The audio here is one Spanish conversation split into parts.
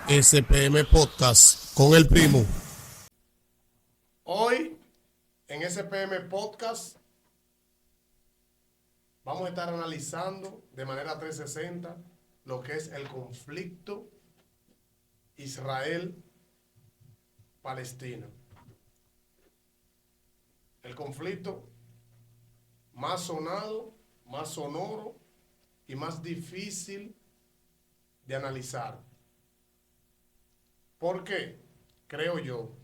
SPM Podcast con el primo. Hoy en SPM Podcast vamos a estar analizando de manera 360 lo que es el conflicto Israel-Palestina. El conflicto más sonado, más sonoro y más difícil de analizar. ¿Por qué? Creo yo,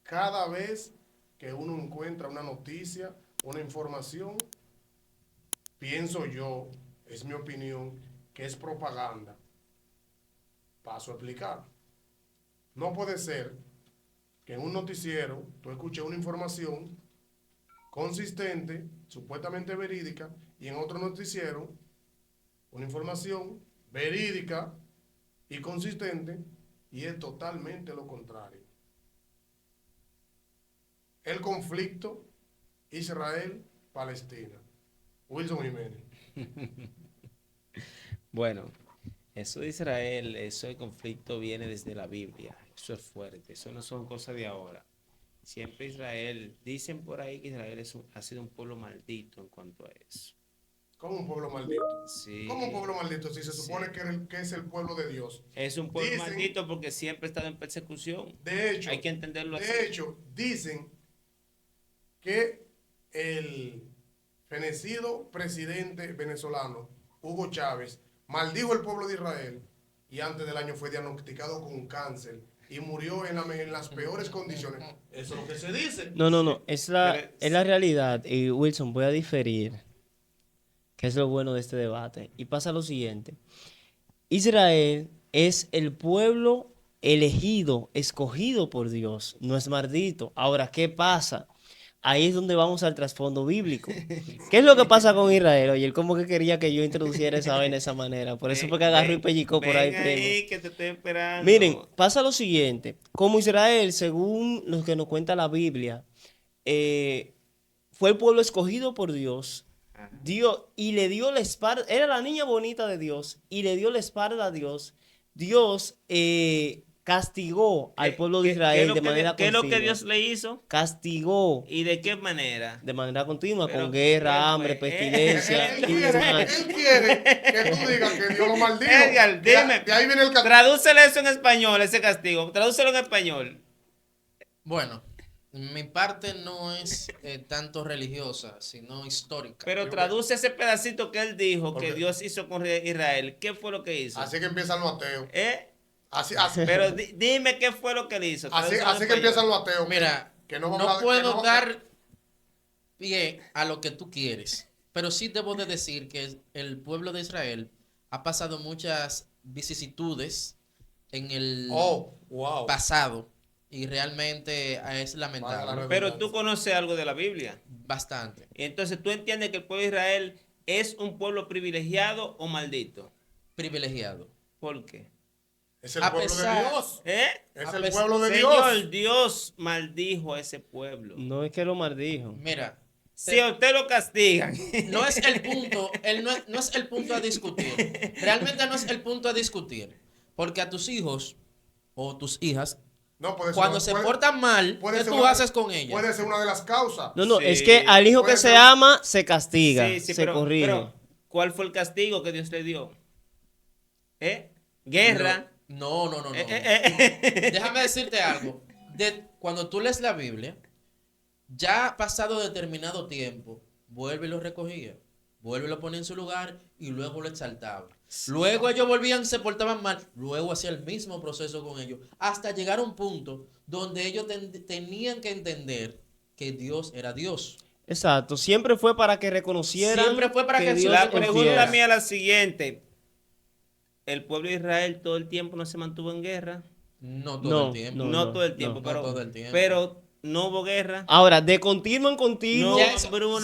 cada vez que uno encuentra una noticia, una información, pienso yo, es mi opinión, que es propaganda. Paso a explicar. No puede ser que en un noticiero tú escuches una información consistente, supuestamente verídica, y en otro noticiero una información verídica y consistente, y es totalmente lo contrario. El conflicto Israel-Palestina. Wilson Jiménez. Bueno, eso de Israel, eso de conflicto viene desde la Biblia. Eso es fuerte. Eso no son cosas de ahora. Siempre Israel, dicen por ahí que Israel ha sido un pueblo maldito en cuanto a eso. ¿Cómo un pueblo maldito? Sí, ¿Cómo un pueblo maldito si se sí. supone que es el pueblo de Dios? Es un pueblo Dicen, maldito porque siempre ha estado en persecución. de hecho, Hay que entenderlo así. de hecho, dicen que el fenecido presidente venezolano, Hugo Chávez, maldijo el pueblo de Israel y antes del año fue diagnosticado con cáncer y murió en las peores condiciones. Eso es lo que se dice. No, es la Pero- realidad. Y Wilson, voy a diferir, que es lo bueno de este debate. Y pasa lo siguiente. Israel es el pueblo elegido, escogido por Dios, no es maldito. Ahora, ¿qué pasa? Ahí es donde vamos al trasfondo bíblico. ¿Qué es lo que pasa con Israel? Oye, él como que quería que yo introduciera esa vaina de esa manera. Por eso fue que agarró y pellizcó por ahí, ven primo. ahí que te estoy esperando. Miren, pasa lo siguiente. Como Israel, según lo que nos cuenta la Biblia, fue el pueblo escogido por Dios. Ajá. Dios, y le dio la espalda, era la niña bonita de Dios, y le dio la espalda a Dios. Dios castigó al pueblo de Israel de manera ¿Qué es lo que continua. Dios le hizo? Castigó ¿Y de qué manera? de manera continua, Pero, con guerra, ¿qué hambre, fue? pestilencia Él y demás. quiere que tú digas que Dios lo maldijo. Edgar, dime. De ahí viene el castigo. Tradúcele eso en español, ese castigo. Tradúcelo en español. Bueno, mi parte no es tanto religiosa, sino histórica. Pero traduce ese pedacito que él dijo ¿Por que qué? Dios hizo con Israel. ¿Qué fue lo que hizo? Así que empiezan los ateos. ¿Eh? Así Pero dime qué fue lo que él hizo. Tradúcelo en que español. empiezan los ateos. Mira, que no, vamos a hablar- que puedo no- dar pie a lo que tú quieres, pero sí debo de decir que el pueblo de Israel ha pasado muchas vicisitudes en el Oh, wow. pasado y realmente es Valga la lamentable. Pero tú conoces algo de la Biblia. Bastante. Y entonces tú entiendes que el pueblo de Israel es un pueblo privilegiado o maldito. Privilegiado. ¿Por qué? Es el A pueblo pesar- de Dios. ¿Eh? Es a el pesar- pueblo de Señor, Dios. Dios maldijo a ese pueblo. No es que lo maldijo. Mira, Si a usted lo castigan. no es el punto, no es el punto a discutir. Realmente no es el punto a discutir. Porque a tus hijos o tus hijas, No, puede ser cuando una- se puede- portan mal, puede ¿qué ser tú una- haces con ellas? Puede ser una de las causas. No, Sí. es que al hijo Puede que se ser- ama se castiga, Sí, sí, se corrige. pero ¿cuál fue el castigo que Dios le dio? Guerra. No. Eh. Déjame decirte algo. Cuando tú lees la Biblia, ya pasado determinado tiempo, vuelve y lo recogía. Vuelve y lo ponía en su lugar y luego lo exaltaba. Luego ellos volvían, se portaban mal. Luego hacía el mismo proceso con ellos. Hasta llegar a un punto donde ellos tenían que entender que Dios era Dios. Exacto, siempre fue para que reconocieran Siempre fue para que Dios La es pregunta fiel. mía es la siguiente. ¿El pueblo de Israel todo el tiempo no se mantuvo en guerra? No todo No, el tiempo. No, todo el tiempo, no pero, todo el tiempo. pero no hubo guerra. Ahora, de continuo en continuo, No,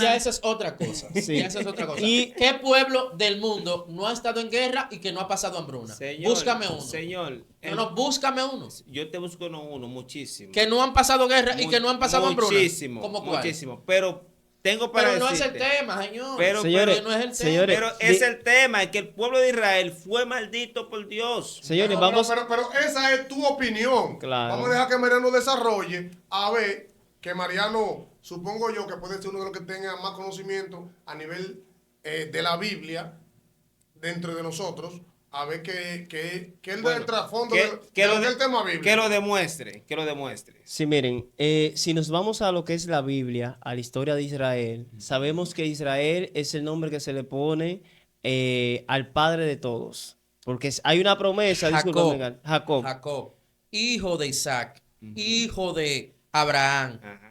Ya esa es otra cosa. Sí. Ya esa es otra cosa. Y- ¿Qué pueblo del mundo no ha estado en guerra y que no ha pasado hambruna? Señor, Búscame uno. Señor, No, búscame uno. yo te busco uno, muchísimo. Que no han pasado guerra y que no han pasado hambruna. Muchísimo, ¿Cómo cuál? muchísimo. Pero tengo para Pero no es el decirte. tema, señor. Pero, Señores, no es el tema. señores, pero es el tema, es que el pueblo de Israel fue maldito por Dios. señores, No, vamos. pero esa es tu opinión. Claro. Vamos a dejar que Mariano desarrolle. A ver, que Mariano, supongo yo que puede ser uno de los que tenga más conocimiento a nivel de la Biblia dentro de nosotros. A ver que él Bueno, del trasfondo que del tema bíblico. Que lo demuestre, que lo demuestre. Sí, miren, si nos vamos a lo que es la Biblia, a la historia de Israel, sabemos que Israel es el nombre que se le pone al padre de todos. Porque hay una promesa, discúlpame, Jacob. Jacob, hijo de Isaac, hijo de Abraham. Ajá.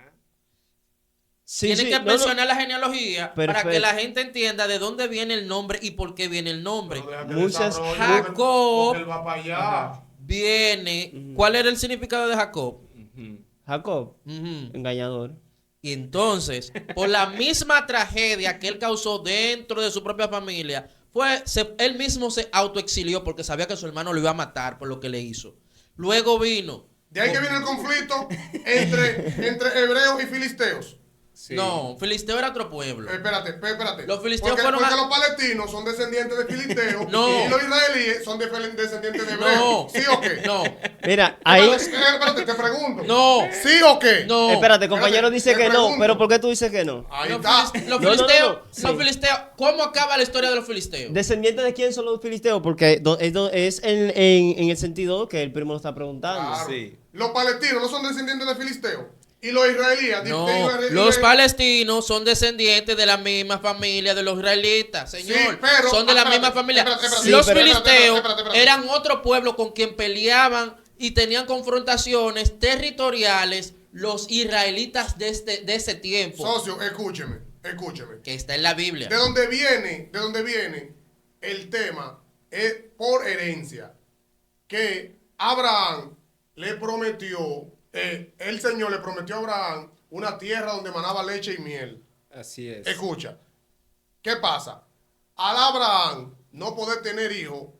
Sí, Tiene sí, que no, no, mencionar la genealogía para Perfecto. que la gente entienda de dónde viene el nombre y por qué viene el nombre. Pero deja que Muchas- desarrolle, Jacob- porque él va para allá. Viene, ¿cuál era el significado de Jacob? Ujú. Jacob, Ujú. engañador. Y entonces, por la misma tragedia que él causó dentro de su propia familia, él mismo se autoexilió porque sabía que su hermano lo iba a matar por lo que le hizo. Luego vino. De ahí que viene el conflicto entre hebreos y filisteos. Sí. No, Filisteo era otro pueblo. Espérate. Los filisteos porque, fueron porque a- los palestinos son descendientes de filisteos No. y los israelíes son descendientes de hebreos. No. ¿Sí o qué? No, Mira, ahí. Espérate, te pregunto. no, ¿Sí o qué? no. Espérate, compañero Espérate, dice te que no, pregunto. pero ¿por qué tú dices que no? Ahí Los, está. los No, no, filisteos, no, sí. los filisteos, ¿cómo acaba la historia de los filisteos? ¿Descendientes de quién son los filisteos? Porque es en el sentido que el primo lo está preguntando. Claro. Sí. Los palestinos no son descendientes de filisteos. Y los israelíes. No, de los palestinos son descendientes de la misma familia de los israelitas, señor. Sí, pero- son de la espérate, misma familia. espérate. Sí, Los pero- filisteos espérate. eran otro pueblo con quien peleaban y tenían confrontaciones territoriales los israelitas de ese tiempo, Socio, escúcheme. que está en la Biblia. De dónde viene el tema es por herencia. Que Abraham le prometió, el Señor le prometió a Abraham una tierra donde manaba leche y miel. Así es. Escucha, ¿qué pasa? Al Abraham no poder tener hijo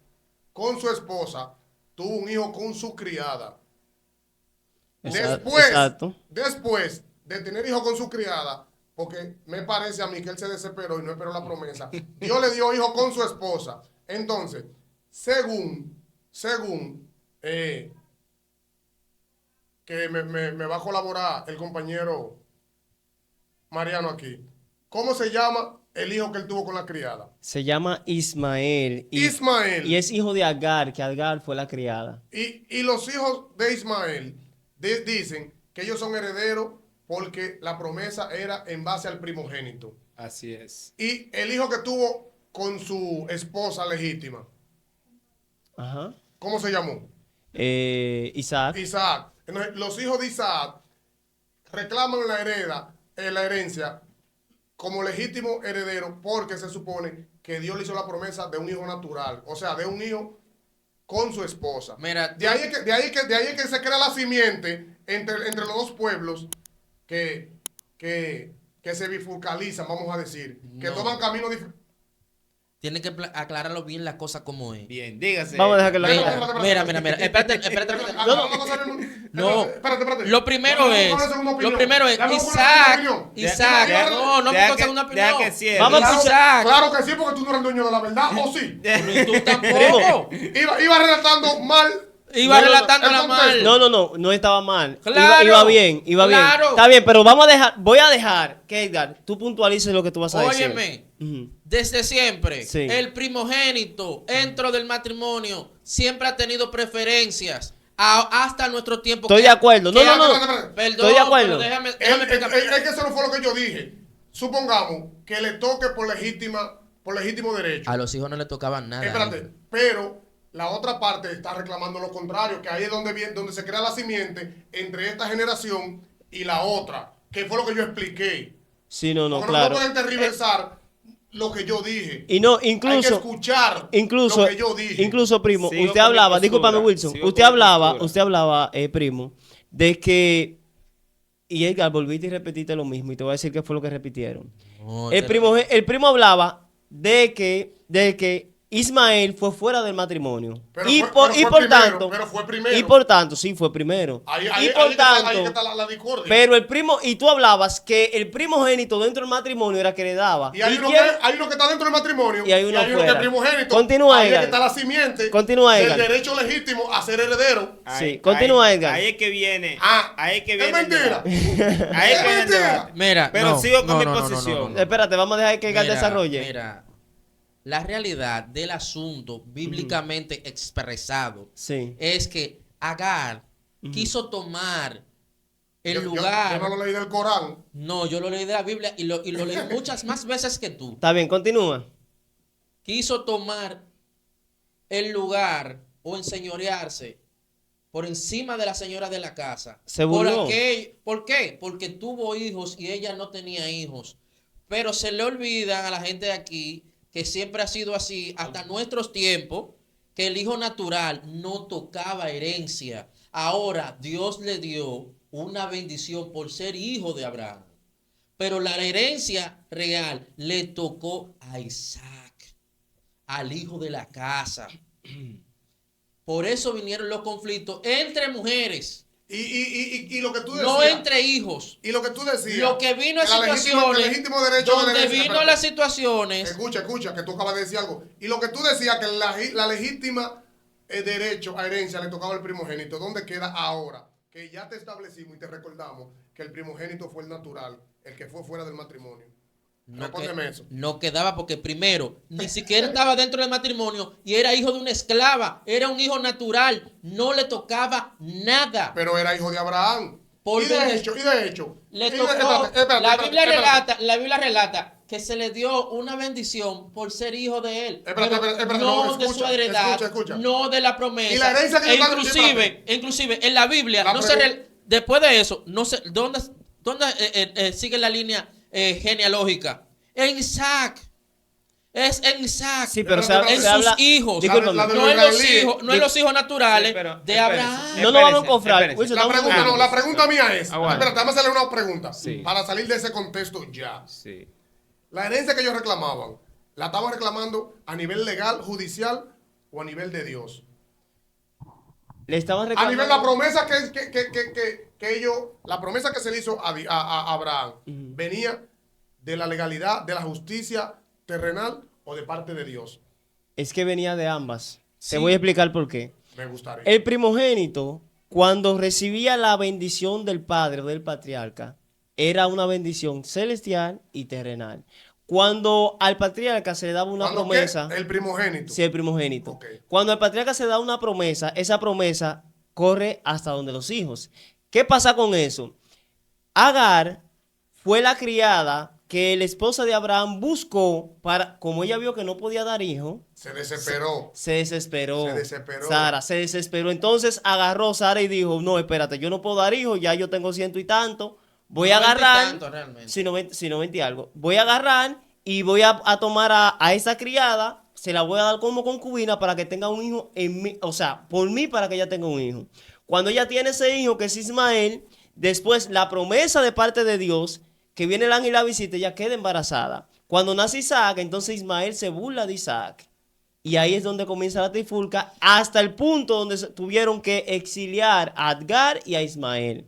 con su esposa, tuvo un hijo con su criada. Exacto. Después de tener hijo con su criada, porque me parece a mí que él se desesperó y no esperó la promesa, Dios le dio hijo con su esposa. Entonces, según que me va a colaborar el compañero Mariano aquí, ¿cómo se llama el hijo que él tuvo con la criada? Se llama Ismael. Ismael. Y es hijo de Agar, que Agar fue la criada. Y los hijos de Ismael dicen que ellos son herederos porque la promesa era en base al primogénito. Así es. Y el hijo que tuvo con su esposa legítima, Ajá. ¿cómo se llamó? Isaac. Isaac. Entonces, los hijos de Isaac reclaman la herencia como legítimo heredero porque se supone que Dios le hizo la promesa de un hijo natural, o sea, de un hijo con su esposa. Mira, De ahí es que se crea la simiente entre los dos pueblos que se bifurcalizan, vamos a decir, que No. toman caminos diferentes. tiene que aclararlo bien la cosa como es. Bien, dígase. Vamos a dejar que lo Mira, espérate. No. Espérate. Lo primero Dame es, una segunda opinión. lo primero es, Dame una segunda opinión. Isaac, Deja- no deja porque que- segunda deja opinión. que cierre. Vamos a Claro, Isaac, claro que sí, porque tú no eres dueño de la verdad, ¿o sí? pero tú tampoco. Iba relatando mal. Iba relatándola el mal. contexto. No estaba mal. Claro, Iba bien. claro. Está bien, pero voy a dejar que Edgar, tú puntualices lo que tú vas a decir. Óyeme, Ujú. desde siempre, Sí. el primogénito dentro del matrimonio siempre ha tenido preferencias hasta nuestro tiempo. Estoy de acuerdo. No. Perdón, Estoy de acuerdo. pero déjame Es explicar. que eso no fue lo que yo dije. Supongamos que le toque por legítimo derecho. A los hijos no le tocaban nada. Espérate, pero la otra parte está reclamando lo contrario, que ahí es donde se crea la simiente entre esta generación y la otra, que fue lo que yo expliqué. Sí, no, Porque claro. no pueden tergiversar lo que yo dije. Y no, Hay que incluso, escuchar lo que yo dije. incluso, primo, Sigo usted con mi hablaba, postura, discúlpame, Wilson, sigo usted con mi hablaba, postura. primo, de que, y Edgar, volviste y repetiste lo mismo, y te voy a decir qué fue lo que repitieron. No, El primo hablaba de que Ismael fue fuera del matrimonio. Pero y fue- por, pero y fue por primero, tanto, pero fue primero. y por tanto, sí, fue primero. Ahí, y ahí, por ahí, tanto, ahí que está la discordia. pero el primo, y tú hablabas que el primogénito dentro del matrimonio era que le daba. Y hay uno, quién? hay uno que está dentro del matrimonio Y hay uno que es fuera. primogénito. Continúa, Ahí es Edgar. que está la simiente Continúa, del Edgar. derecho legítimo a ser heredero. Sí, continúa, ahí, Edgar. ahí es que viene. Ah, ahí es que es viene. el mentira. debate. Ahí es que viene el mentira. debate. Mira, Pero no, sigo con no, mi no, no, no, posición. no. Espérate, vamos a dejar que Edgar Mira, desarrolle. Mira, la realidad del asunto bíblicamente expresado Sí. es que Agar quiso tomar el Yo lugar. no lo leí del Corán. No, yo lo leí de la Biblia y lo leí muchas más veces que tú. Está bien, continúa. Quiso tomar el lugar o enseñorearse por encima de la señora de la casa. Se burló. ¿Por qué? Porque tuvo hijos y ella no tenía hijos. Pero se le olvida a la gente de aquí que siempre ha sido así hasta nuestros tiempos, que el hijo natural no tocaba herencia. Ahora Dios le dio una bendición por ser hijo de Abraham. Pero la herencia real le tocó a Isaac, al hijo de la casa. Por eso vinieron los conflictos entre mujeres, Y lo que tú decías. no entre hijos. Y lo que tú decías. Lo que vino a que la legítima- que situaciones el legítimo derecho de donde la herencia- vino espérate. las situaciones. Escucha, que tú acabas de decir algo. Y lo que tú decías, que la legítima derecho a herencia le tocaba al primogénito. ¿Dónde queda ahora? Que ya te establecimos y te recordamos que el primogénito fue el natural, el que fue fuera del matrimonio. Respóndeme eso. No quedaba porque primero ni siquiera estaba dentro del matrimonio y era hijo de una esclava, era un hijo natural, no le tocaba nada. Pero era hijo de Abraham. Por y donde- de hecho, Le y de- tocó, espérate, la Biblia espérate. relata que se le dio una bendición por ser hijo de él, Espérate, pero espérate, no no, de su escucha, heredad, escucha. no de la promesa. Y la herencia que le dan- inclusive en la Biblia La no después de eso no sé dónde sigue la línea genealógica. En Isaac. Es en Isaac. Sí, pero En en se habla. sus hijos. Discúlpame. La de No los en los israelíes. hijos, no en los hijos naturales Sí, pero de espérese. Abraham. No nos vamos a Espérese, confrar. espérese. Wilson, La estamos pregunta, con- no, la pregunta mía es. Aguanta. Espérate, vamos a hacerle una pregunta. Sí. Para salir de ese contexto ya. Sí. La herencia que ellos reclamaban, ¿la estaban reclamando a nivel legal, judicial o a nivel de Dios? Le estaban A reclamando. nivel de la promesa que ellos, la promesa que se le hizo a Abraham, venía de la legalidad, de la justicia terrenal o de parte de Dios. Es que venía de ambas. Sí. Te voy a explicar por qué. Me gustaría. El primogénito, cuando recibía la bendición del padre o del patriarca, era una bendición celestial y terrenal. Cuando al patriarca se le daba una ¿Cuándo promesa, qué? El primogénito. sí, el primogénito. Ok. Cuando al patriarca se da una promesa, esa promesa corre hasta donde los hijos. ¿Qué pasa con eso? Agar fue la criada que la esposa de Abraham buscó para, como ella vio que no podía dar hijo, Se desesperó. se desesperó. Se desesperó. Sara se desesperó. Entonces agarró Sara y dijo, no, espérate, yo no puedo dar hijos, ya yo tengo 100 y tanto. Voy a 90 y agarrar, tanto, realmente. si no 20 y algo, voy a agarrar y voy a tomar a esa criada, se la voy a dar como concubina para que tenga un hijo en mí, o sea, por mí para que ella tenga un hijo. Cuando ella tiene ese hijo que es Ismael, después la promesa de parte de Dios, que viene el ángel y la visita, ella queda embarazada. Cuando nace Isaac, entonces Ismael se burla de Isaac. Y ahí es donde comienza la trifulca, hasta el punto donde tuvieron que exiliar a Agar y a Ismael.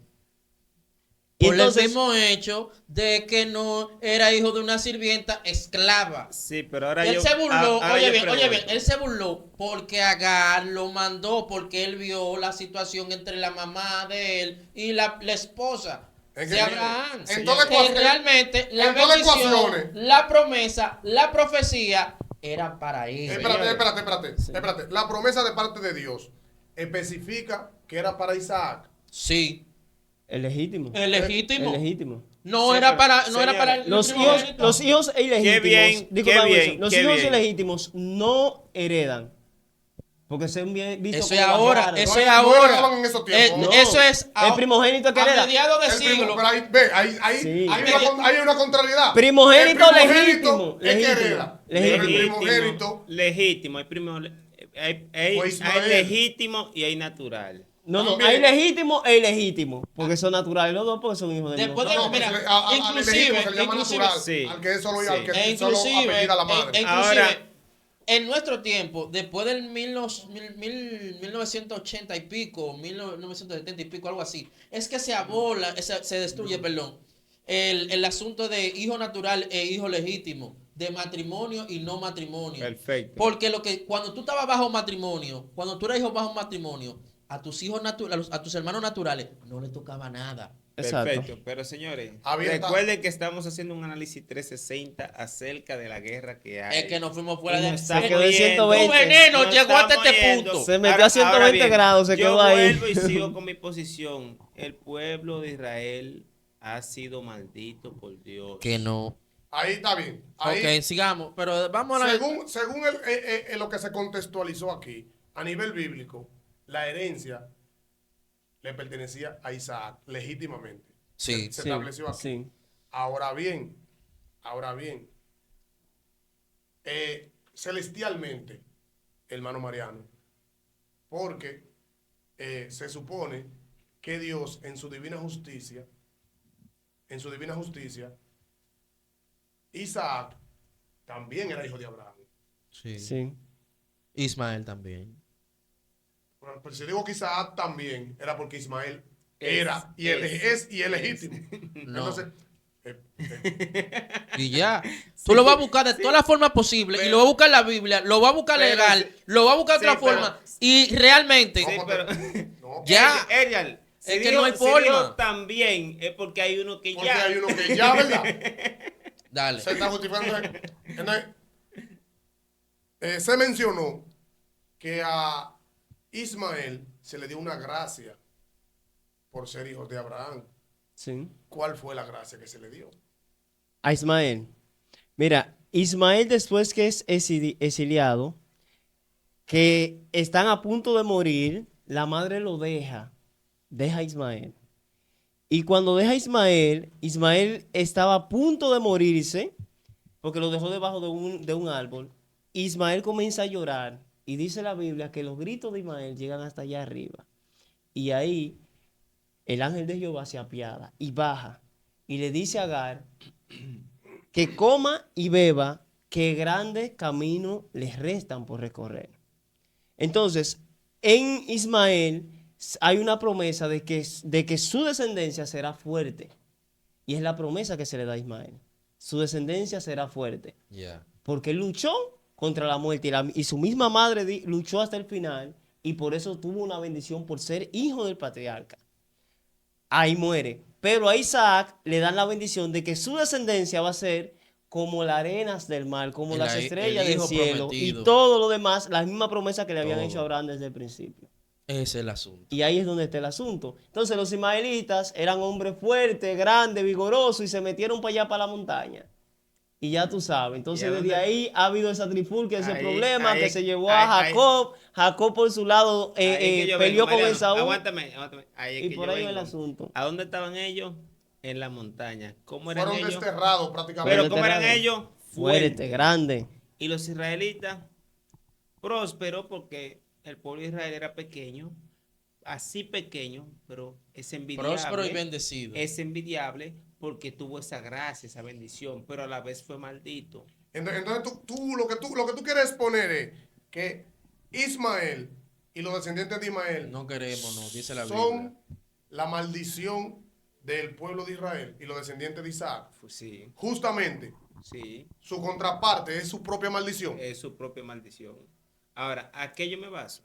Y Por entonces, el mismo hecho de que no era hijo de una sirvienta esclava. Sí, pero ahora Él yo. se burló, ahora oye yo bien, pregunto. él se burló porque Agar lo mandó porque él vio la situación entre la mamá de él y la esposa Es de que- Abraham. en toda Que ecuación- realmente la en todas bendición, ecuaciones. la promesa, la profecía eran para ellos. Espérate. La promesa de parte de Dios especifica que era para Isaac. Sí, el legítimo. el legítimo. El legítimo. No Sí, era pero, para, no era señores, para el Los primogénito. hijos ilegítimos, bien, disculpa, qué Wilson, bien, los qué hijos bien. ilegítimos no heredan. Porque se han visto Eso como es ahora, bastardos. eso No, es no ahora. heredaban en esos tiempos. No. Eso es El primogénito que a hereda. mediados de El primo- siglo. pero ahí Sí. hay una contrariedad. Primogénito El legítimo, es que legítimo, hereda. legítimo. Pero el primogénito Legítimo. Hay Fue Ismael. legítimo y hay natural. No, También. hay legítimo e ilegítimo. Porque son naturales los dos, porque son hijos de Dios. Después no, mira, pues, al inclusive, legítimo se le llama inclusive, natural. Sí. Al que es solo, Sí. al que E solo inclusive, apellida la madre. inclusive, Ahora, en nuestro tiempo, después del 1980 y pico, 1970 y pico, algo así, es que se abola, se destruye, perdón, el asunto de hijo natural e hijo legítimo, de matrimonio y no matrimonio. Perfecto. Porque cuando tú estabas bajo matrimonio, cuando tú eras hijo bajo matrimonio, a tus hijos naturales, a tus hermanos naturales, no le tocaba nada. Exacto. Perfecto, pero señores, Abierta. recuerden que estamos haciendo un análisis 360 acerca de la guerra que hay. Es que nos fuimos fuera Y de... nos estamos quedó en yendo. 120. Tu veneno Nos llegó hasta estamos este yendo. punto. Se metió a 120 grados, se quedó ahí. Yo vuelvo y sigo con mi posición. El pueblo de Israel ha sido maldito por Dios. Que no. Ahí está bien. Ahí, Ok, sigamos. Pero vamos a la... según lo que se contextualizó aquí, a nivel bíblico, la herencia le pertenecía a Isaac legítimamente. Sí. Se Sí, estableció aquí. sí. Ahora bien, celestialmente, hermano Mariano, porque se supone que Dios en su divina justicia, Isaac también era hijo de Abraham. Sí. Sí. Ismael también. Bueno, pero si digo que Isaac también, era porque Ismael Es, era y es legítimo. No. Entonces, Y ya. Tú lo vas a buscar de todas las formas posibles. Y lo vas a buscar en la Biblia. Lo vas a buscar Pero legal. sí. Lo vas a buscar de Sí, otra pero- forma. Y realmente... no, pero- no, Ya. Erial, Es que no hay si forma. dijo también es porque hay uno que porque ya. hay uno que ya, ¿verdad? Dale. Se está justificando. Entonces, se mencionó que a Ismael se le dio una gracia por ser hijo de Abraham. Sí. ¿Cuál fue la gracia que se le dio? A Ismael. Mira, Ismael después que es exiliado, que están a punto de morir, la madre lo deja a Ismael. Y cuando deja a Ismael, Ismael estaba a punto de morirse, porque lo dejó debajo de un árbol. Ismael comienza a llorar y dice la Biblia que los gritos de Ismael llegan hasta allá arriba. Y ahí el ángel de Jehová se apiada y baja y le dice a Agar que coma y beba, que grandes caminos les restan por recorrer. Entonces, en Ismael hay una promesa de que su descendencia será fuerte. Y es la promesa que se le da a Ismael. Su descendencia será fuerte. Ya. Porque él luchó contra la muerte y su misma madre luchó hasta el final y por eso tuvo una bendición por ser hijo del patriarca. Ahí muere. Pero a Isaac le dan la bendición de que su descendencia va a ser como las arenas del mar, como El las ahí- estrellas el del hijo cielo prometido. y todo lo demás, la misma promesa que le habían Todo. hecho a Abraham desde el principio. Ese es el asunto. Y ahí es donde está el asunto. Entonces los ismaelitas eran hombres fuertes, grandes, vigorosos y se metieron para allá, para la montaña. Y ya tú sabes. Entonces ¿Y a desde dónde? ahí ha habido esa trifulca, ese Ahí- problema ahí- que se llevó ahí- a ahí- Jacob. Jacob por su lado Ahí es que yo peleó vengo, con Mariano. Esaú. Aguántame. Ahí es Y que por yo ahí va el vengo. asunto. ¿A dónde estaban ellos? En la montaña. ¿Cómo eran Fueron ellos? desterrados prácticamente. Pero ¿cómo eran Veterano. ellos? Fuerte, grande. Y los israelitas, prósperos, porque el pueblo de Israel era pequeño, así pequeño, pero es envidiable. Próspero y bendecido. Es envidiable porque tuvo esa gracia, esa bendición, pero a la vez fue maldito. Entonces lo que tú quieres exponer es que Ismael y los descendientes de Ismael No queremos, no, dice la son Biblia. la maldición del pueblo de Israel y los descendientes de Isaac. Sí, Justamente, sí, su contraparte es su propia maldición. es su propia maldición. Ahora, ¿a qué yo me baso?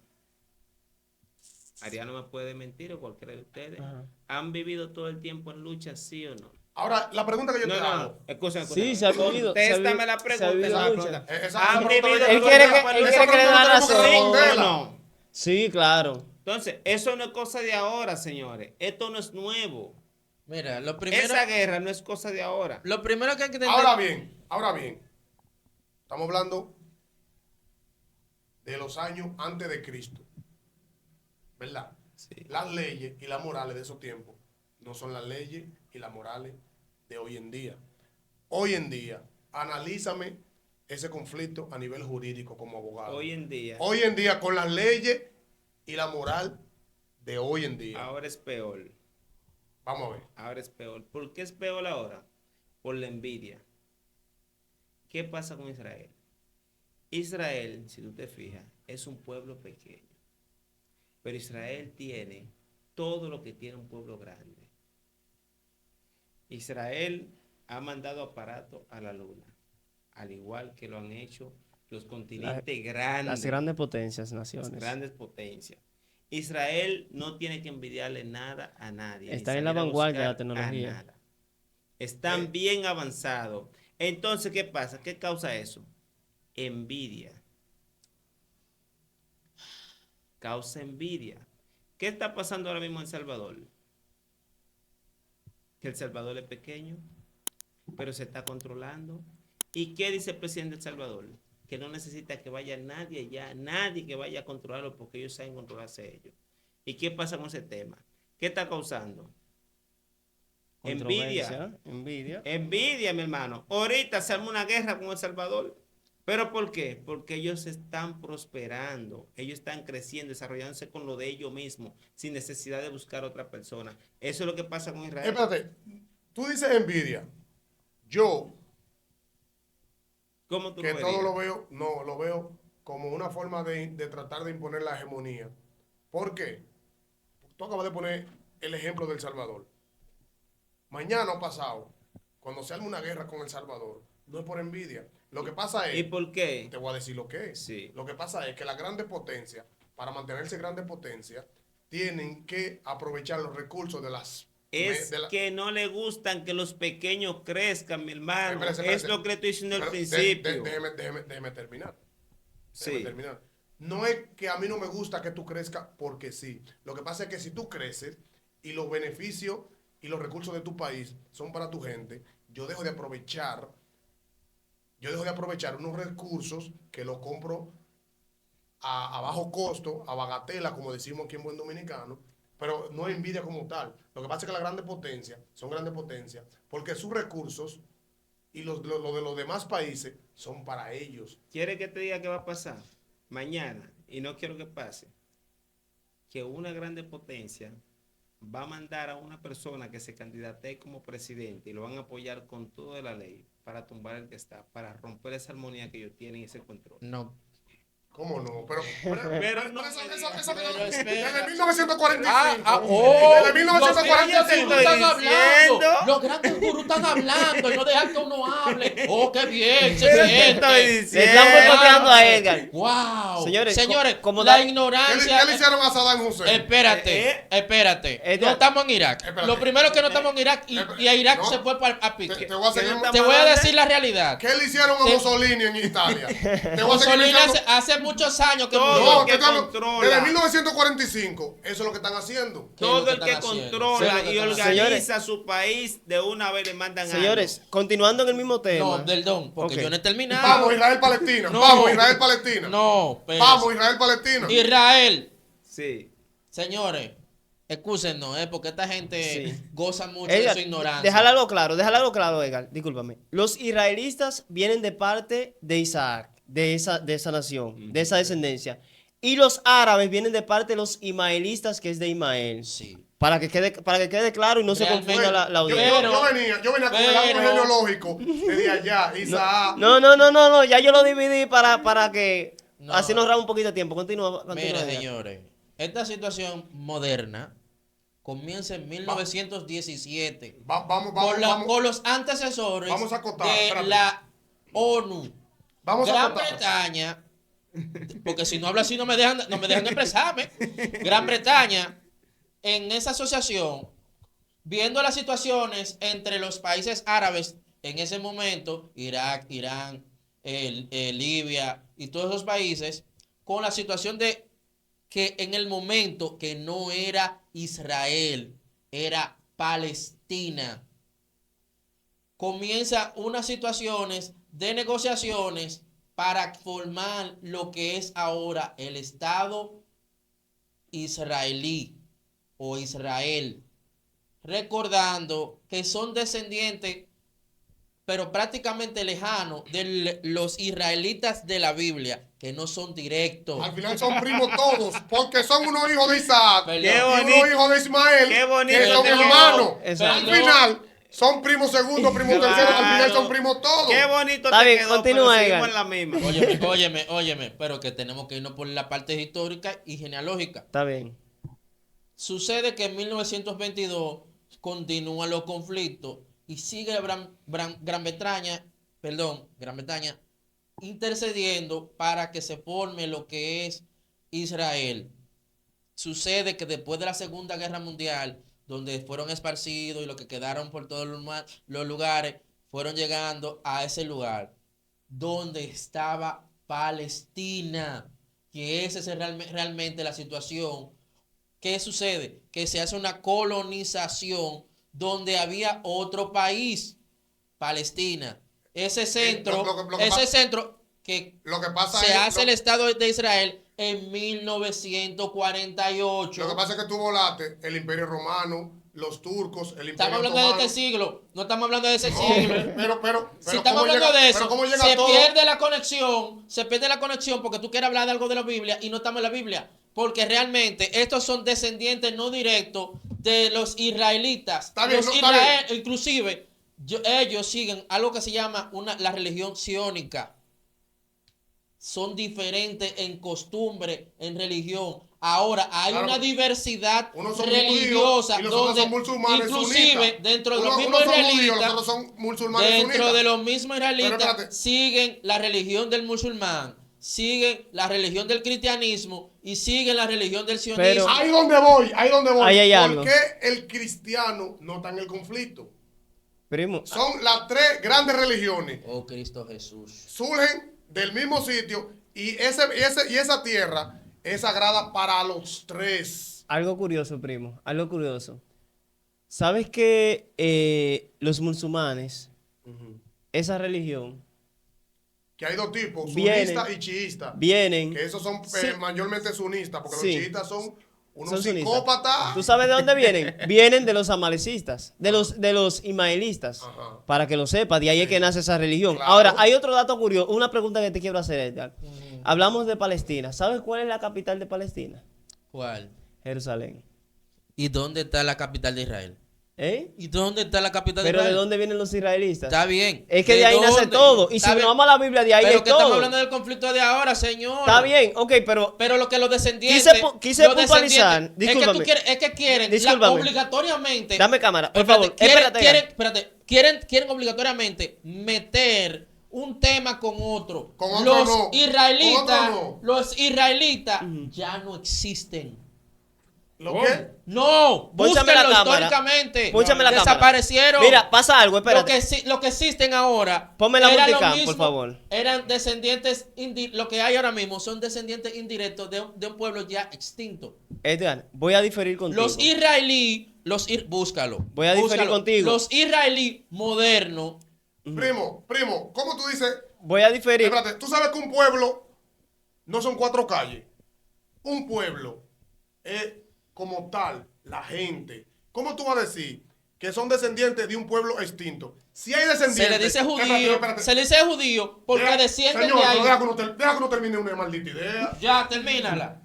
Ariano me puede mentir o cualquiera de ustedes. Ajá. ¿Han vivido todo el tiempo en lucha, sí o no? Ahora, la pregunta que yo No, te no, hago. no. Escúchame, Sí, se ha vivido. Contéstame la se ha pregunta. vivido esa es la lucha. pregunta. Esa ¿Han pregunta vivido tenemos Él quiere que- esa él quiere que le dé la pregunta tenemos que razón. responderla. No. Sí, claro. Entonces, eso no es cosa de ahora, señores. Esto no es nuevo. Mira, lo primero, Esa guerra no es cosa de ahora. lo primero que hay que tener... Ahora bien, estamos hablando de los años antes de Cristo, ¿verdad? Sí. Las leyes y las morales de esos tiempos no son las leyes y las morales de hoy en día. Hoy en día, analízame ese conflicto a nivel jurídico como abogado. Hoy en día, Hoy en día, con las leyes y la moral de hoy en día. ahora es peor. Vamos a ver. Ahora es peor. ¿Por qué es peor ahora? Por la envidia. ¿Qué pasa con Israel? Israel, si tú te fijas, es un pueblo pequeño. Pero Israel tiene todo lo que tiene un pueblo grande. Israel ha mandado aparatos a la luna, al igual que lo han hecho los continentes grandes. Las grandes potencias, Las naciones. grandes potencias. Israel no tiene que envidiarle nada a nadie. Está ni en la salir a vanguardia de la buscar tecnología. a nada. Están bien avanzados. Entonces, ¿qué pasa? ¿Qué causa eso? Envidia. Causa envidia. ¿Qué está pasando ahora mismo en El Salvador? Que El Salvador es pequeño, pero se está controlando. ¿Y qué dice el presidente de El Salvador? Que no necesita que vaya nadie allá, nadie que vaya a controlarlo porque ellos saben controlarse ellos. ¿Y qué pasa con ese tema? ¿Qué está causando? Envidia. Controversia, envidia. Envidia, mi hermano. Ahorita se arma una guerra con El Salvador. ¿Pero por qué? Porque ellos están prosperando, ellos están creciendo, desarrollándose con lo de ellos mismos, sin necesidad de buscar a otra persona. Eso es lo que pasa con Israel. Espérate, tú dices envidia. Yo, ¿Cómo tú que lo todo verías? lo veo, no, lo veo como una forma de tratar de imponer la hegemonía. ¿Por qué? Tú acabas de poner el ejemplo de El Salvador. Mañana o pasado, cuando se arme una guerra con El Salvador, no es por envidia. Lo que pasa ¿Y es, por qué? te voy a decir lo que es. Sí. Lo que pasa es que las grandes potencias, para mantenerse grandes potencias, tienen que aprovechar los recursos de las... Es de la- que no le gustan que los pequeños crezcan, mi hermano. Espérese, Es espérese. lo que le estoy diciendo al Pero principio. déjeme terminar. Sí. Déjeme terminar. No es que a mí no me gusta que tú crezcas porque sí. Lo que pasa es que si tú creces y los beneficios y los recursos de tu país son para tu gente, yo dejo de aprovechar unos recursos que los compro a bajo costo, a bagatela, como decimos aquí en buen dominicano, pero no es envidia como tal. Lo que pasa es que las grandes potencias son grandes potencias porque sus recursos y lo de los demás países son para ellos. ¿Quiere que te diga qué va a pasar mañana? Y no quiero que pase. Que una grande potencia va a mandar a una persona que se candidate como presidente y lo van a apoyar con toda la ley para tumbar el que está, para romper esa armonía que ellos tienen y ese control. No. ¿Cómo no? Pero no eso, me eso, digas, eso, pero espera. desde 1945. Oh, desde los gurús 1945. están hablando. diciendo. Los grandes gurús están hablando y no dejan que uno hable. Oh, qué bien, se Pero te siente. estoy Le diciendo. están boicoteando a Edgar. Wow. Señores, Señores, como la da- ignorancia. ¿Qué le hicieron a Saddam Hussein? Espérate, espérate. Edgar. No estamos en Irak. Espérate. Lo primero es que no estamos en Irak y a Irak No. se fue a pique. Te voy a seguir. no Te voy a decir la realidad. ¿Qué le hicieron a Te- Mussolini en Italia? Te voy a seguir Mussolini diciendo- hace muchos años que Todo murió. No, el que te estoy hablando- controla. desde 1945. Eso es lo que están haciendo. ¿Qué es lo Todo que el que están haciendo? controla ¿Qué es lo que y están organiza haciendo? su país de una vez le mandan Señores, continuando en el mismo tema. No, perdón, porque Ok. yo no he terminado. Vamos, Israel-Palestina. No. Vamos, Israel-Palestina. No, espérese. Vamos, Israel-Palestina. Israel. algo. Sí. Señores, excúsenos, porque esta gente Sí. goza mucho de Edgar, su ignorancia. déjalo algo claro, Edgar, discúlpame. Los israelitas vienen de parte de Isaac, de esa nación, de esa descendencia. Y los árabes vienen de parte de los ismaelistas, que es de Ismael. Sí. Para que quede claro y no se Realmente- confunda la Yo, audiencia. yo venía con el árbol pero- genealógico desde allá, Isaac. No, ya yo lo dividí para que No. así nos ahorramos un poquito de tiempo. Continúa. Mira, Edgar. señores, esta situación moderna comienza en 1917 Vamos, con los antecesores Vamos a acotar, de espérate. la ONU. vamos a Gran acotar. Bretaña, porque si no hablo así no me dejan expresarme. Gran Bretaña, en esa asociación, viendo las situaciones entre los países árabes en ese momento, Irak, Irán, Libia y todos esos países, con la situación de que en el momento que no era Israel, era Palestina, comienza unas situaciones de negociaciones para formar lo que es ahora el Estado israelí o Israel, recordando que son descendientes, pero prácticamente lejanos, de los israelitas de la Biblia, que no son directos. Al final son primos todos, porque son unos hijos de Isaac Perdón. y Qué unos bonito. hijos de Ismael, Qué bonito que son te quedó. hermanos. Exacto. Al final, Son primos segundos, primos Claro. terceros, al final son primos todos. Qué bonito Está te bien, quedó, continúa, pero Edgar. seguimos en la misma. Óyeme, pero que tenemos que irnos por la parte histórica y genealógica. Está bien. Sucede que en 1922 continúan los conflictos y sigue Gran Bretaña intercediendo para que se forme lo que es Israel. Sucede que después de la Segunda Guerra Mundial, donde fueron esparcidos y los que quedaron por todos los lugares, fueron llegando a ese lugar donde estaba Palestina, que esa es realmente la situación. ¿Qué sucede? Que se hace una colonización donde había otro país, Palestina. Ese centro, que Lo que pasa se es, hace el Estado de Israel en 1948. lo que pasa es que tú volaste el Imperio Romano, los turcos, el Imperio Estamos hablando Otomano. de este siglo, no estamos hablando de ese No, siglo. pero Si estamos ¿cómo hablando llega- de pero eso, cómo llega se todo? pierde la conexión porque tú quieres hablar de algo de la Biblia y no estamos en la Biblia. Porque realmente estos son descendientes no directos de los israelitas. Está bien, Los no, está bien. inclusive, ellos siguen algo que se llama la religión sionista. Son diferentes en costumbre, en religión. Ahora hay Claro. una diversidad Unos son religiosa judíos y los otros donde son musulmanes inclusive sunitas. dentro de los Unos mismos son judíos, israelitas, los otros son musulmanes dentro sunitas. de los mismos Pero israelitas espérate. siguen la religión del musulmán, siguen la religión del cristianismo y siguen la religión del sionismo. Pero- Ahí donde voy. Ahí hay algo. ¿Por qué el cristiano no está en el conflicto? Primo, Son las tres grandes religiones. Oh Cristo Jesús. Surgen del mismo sitio y esa tierra es sagrada para los tres. algo curioso, primo, algo curioso. ¿Sabes que los musulmanes, esa religión, Que hay dos tipos, Vienen- sunista y chiista. vienen... Que esos son Sí. mayormente sunistas, porque Sí. los chiistas son unos Son sunistas. psicópatas. ¿Tú sabes de dónde vienen? Vienen de los amalecistas, de los ismaelistas. Ajá. Para que lo sepas, de ahí es que nace esa religión. Claro. Ahora, hay otro dato curioso, una pregunta que te quiero hacer, Edgar. Hablamos de Palestina. ¿Sabes cuál es la capital de Palestina? ¿Cuál? Jerusalén. ¿Y dónde está la capital de Israel? ¿Eh? ¿Y dónde está la capital de Pero ¿de Israel? dónde vienen los israelitas? Está bien. Es que de ahí nace dónde? todo. Y si Está nos bien. vamos a la Biblia, de ahí Pero es que estamos todo. hablando del conflicto de ahora, señor. Está bien, ok, pero Pero lo que los descendientes. Quise los puntualizar. descendientes- Discúlpame. Es que quieren Discúlpame. obligatoriamente. Dame cámara, por Espérate, favor. Espérate, quieren obligatoriamente meter un tema con otro. Con otro los no. israelitas, Con otro no. los israelitas ya no existen. ¿Lo qué? No, Pónchame la búsquenlo cámara. históricamente. Pónchame la cámara. Desaparecieron. Mira, pasa algo, espérate. Lo que existen ahora. Ponme la era lo multicam, mismo, por favor. Eran descendientes, lo que hay ahora mismo son descendientes indirectos de un pueblo ya extinto. Edgar, voy a diferir contigo. Los israelí, búscalo. Voy a diferir búscalo. contigo. Los israelí modernos. Primo, ¿cómo tú dices? Voy a diferir. Espérate, tú sabes que un pueblo no son 4 calles. Un pueblo es como tal, la gente. ¿Cómo tú vas a decir que son descendientes de un pueblo extinto? Si hay descendientes. Se le dice Espérate, judío. espérate. Se le dice judío porque Deja- descienden señor, de ahí. no, deja que uno termine una maldita idea. Ya, termínala.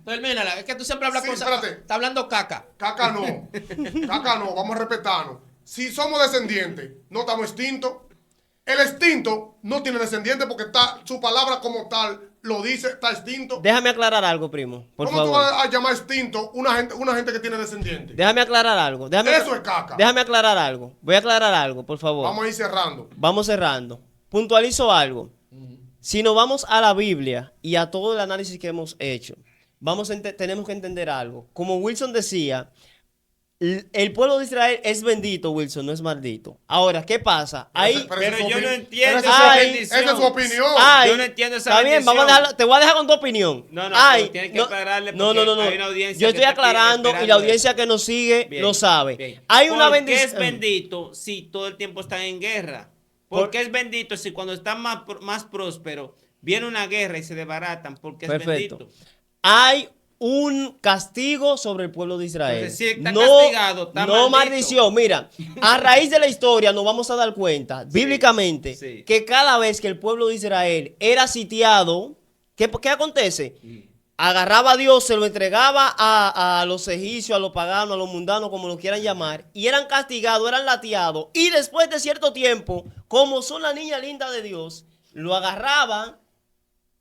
Es que tú siempre hablas Sí, cosas. espérate. Está hablando caca. Caca no. Caca no, vamos a respetarnos. Si somos descendientes, no estamos extintos. El extinto no tiene descendientes porque está su palabra como tal lo dice, está extinto. Déjame aclarar algo, primo. Por ¿Cómo tú favor. vas a llamar extinto una gente que tiene descendientes? Déjame aclarar algo. Eso es caca. Déjame aclarar algo. Voy a aclarar algo, por favor. Vamos a ir cerrando. Vamos cerrando. Puntualizo algo. Si nos vamos a la Biblia y a todo el análisis que hemos hecho, tenemos que entender algo. Como Wilson decía, el pueblo de Israel es bendito, Wilson, no es maldito. Ahora, ¿qué pasa? Ahí, Pero yo no esa entiendo es esa su bendición. Esa es su opinión. ay, Yo no entiendo esa está bien, bendición. te voy a dejar con tu opinión. No, no, Ay, pero tienes que aclararle no, porque no, no. hay una audiencia Yo que estoy te pide aclarando y la esperando audiencia eso. que nos sigue Bien, lo sabe. bien. Hay una ¿Por qué bendición. es bendito si todo el tiempo están en guerra? ¿Por qué es bendito si cuando están más prósperos viene una guerra y se desbaratan? Porque es Perfecto. bendito. Hay un castigo sobre el pueblo de Israel. Entonces, si está castigado, está no maldito. maldición. Mira, a raíz de la historia nos vamos a dar cuenta, bíblicamente, sí. que cada vez que el pueblo de Israel era sitiado, ¿qué acontece? agarraba a Dios, se lo entregaba a los egipcios, a los paganos, a los mundanos, como lo quieran llamar, y eran castigados, eran lateados, y después de cierto tiempo, como son la niña linda de Dios, lo agarraban,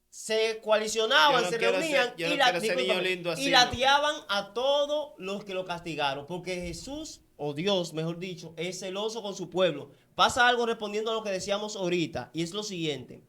se coalicionaban, se reunían y lateaban a todos los que lo castigaron, porque Jesús, o Dios, mejor dicho, es celoso con su pueblo. Pasa algo respondiendo a lo que decíamos ahorita, y es lo siguiente: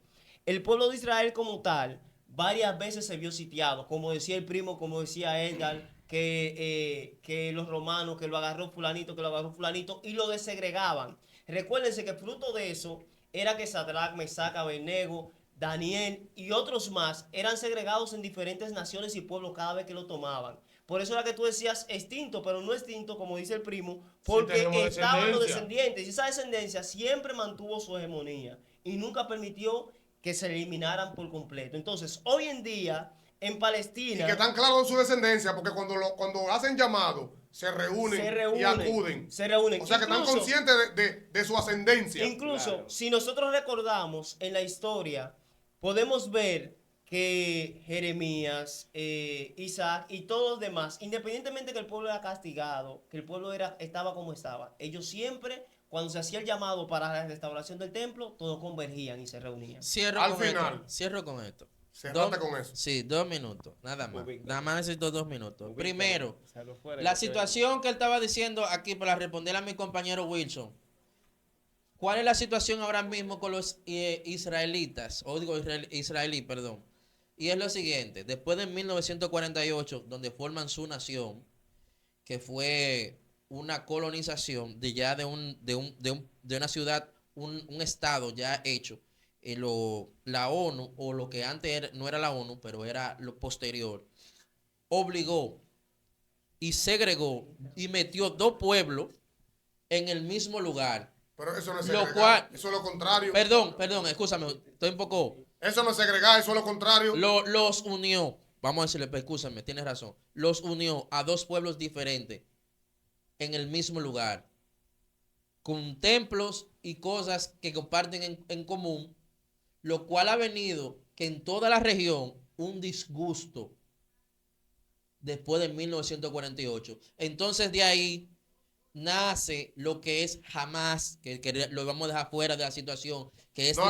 el pueblo de Israel como tal varias veces se vio sitiado, como decía el primo, como decía Edgar, que los romanos, que lo agarró fulanito, y lo desegregaban. Recuérdense que fruto de eso era que Sadrach, Mesach, Abednego, Daniel y otros más eran segregados en diferentes naciones y pueblos cada vez que lo tomaban. Por eso era que tú decías extinto, pero no extinto, como dice el primo, porque Sí, estaban los descendientes, y esa descendencia siempre mantuvo su hegemonía y nunca permitió que se eliminaran por completo. Entonces, hoy en día, en Palestina... Y que están claros su descendencia, porque cuando hacen llamado, se reúnen y acuden. Se reúnen. O sea, que están conscientes de su ascendencia. Incluso, Claro. si nosotros recordamos en la historia, podemos ver que Jeremías, Isaac y todos los demás, independientemente que el pueblo era castigado, que el pueblo estaba como estaba, ellos siempre, cuando se hacía el llamado para la restauración del templo, todos convergían y se reunían. Cierro Al con final. esto. Cierro con esto. Cerrate con eso. Sí, 2 minutos, nada más. Ubícate. Nada más necesito 2 minutos. Ubícate. Primero, Salgo fuera, la que se situación que él estaba diciendo aquí para responder a mi compañero Wilson. ¿Cuál es la situación ahora mismo con los israelitas? O digo israelí, perdón. Y es lo siguiente: después de 1948, donde forman su nación, que fue una colonización de una ciudad, un estado ya hecho, la ONU, o lo que antes no era la ONU, pero era lo posterior, obligó y segregó y metió 2 pueblos en el mismo lugar. Pero eso no es Lo segregar, cual- eso es lo contrario. Perdón, escúchame, estoy un poco... Eso no es segregar, eso es lo contrario. Los unió, vamos a decirle, pero escúchame, tienes razón, los unió a 2 pueblos diferentes en el mismo lugar, con templos y cosas que comparten en común, lo cual ha venido que en toda la región un disgusto después de 1948. Entonces de ahí nace lo que es Hamas, que lo vamos a dejar fuera de la situación, que es No,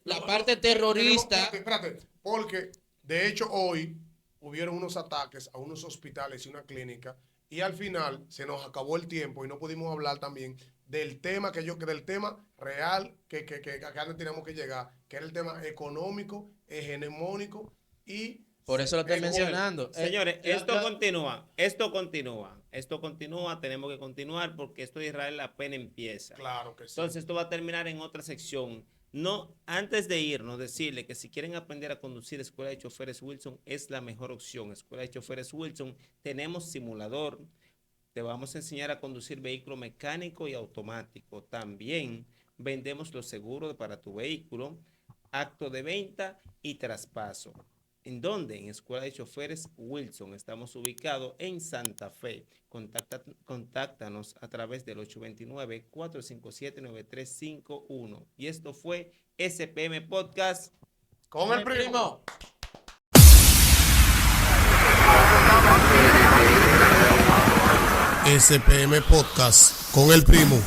la parte terrorista. Espérate, porque de hecho hoy hubieron unos ataques a unos hospitales y una clínica, y al final se nos acabó el tiempo y no pudimos hablar también del tema del tema real que antes teníamos que llegar, que era el tema económico, hegemónico y... Por eso lo estoy mencionando. Señores, esto continúa, tenemos que continuar porque esto de Israel apenas empieza. Claro que sí. Entonces esto va a terminar en otra sección. No, antes de irnos, decirle que si quieren aprender a conducir, Escuela de Choferes Wilson es la mejor opción. Escuela de Choferes Wilson, tenemos simulador, te vamos a enseñar a conducir vehículo mecánico y automático. También vendemos los seguros para tu vehículo, acto de venta y traspaso. ¿En dónde? En Escuela de Choferes Wilson. Estamos ubicados en Santa Fe. Contáctanos a través del 829-457-9351. Y esto fue SPM Podcast. Con el primo. SPM Podcast con el primo.